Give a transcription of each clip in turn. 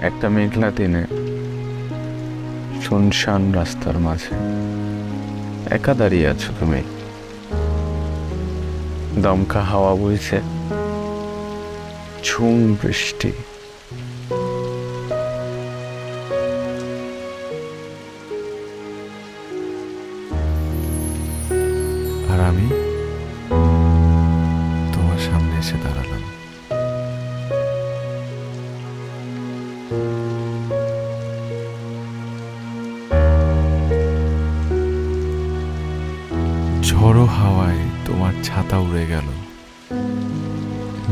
একটা মেঘলা দিনে শুনশান রাস্তার মাঝে একা দাঁড়িয়ে আছো তুমি। দমকা হাওয়া বইছে, ঝুম বৃষ্টি। আর আমি তোমার সামনে এসে দাঁড়ালাম। ঝড়ো হাওয়ায় তোমার ছাতা উড়ে গেল,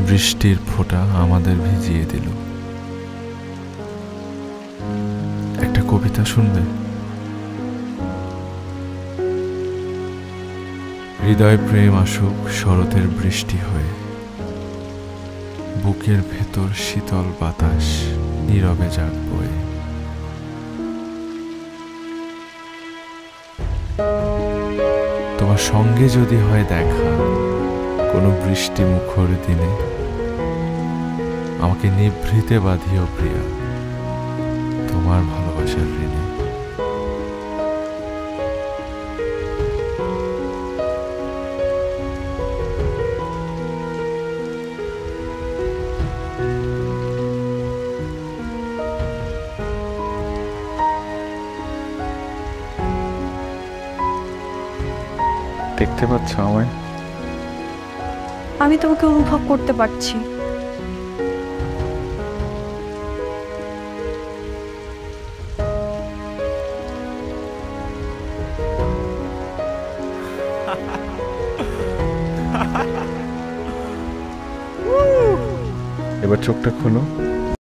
বৃষ্টির ফোঁটা আমাদের ভিজিয়ে দিল। একটা কবিতা শুনবে? হৃদয় প্রেম আসুক শরতের বৃষ্টি হয়ে, বুকের ভেতর শীতল বাতাস নীরবে যাক বয়ে। তোমার সঙ্গে যদি হয় দেখা কোনো বৃষ্টি মুখর দিনে, আমাকে নিভৃতে বাঁধিও প্রিয়া তোমার ভালোবাসার ঋণে। দেখতে পাচ্ছ আমায়? আমি তোমাকে অনুভব করতে পারছি। এবার চোখটা খোলো।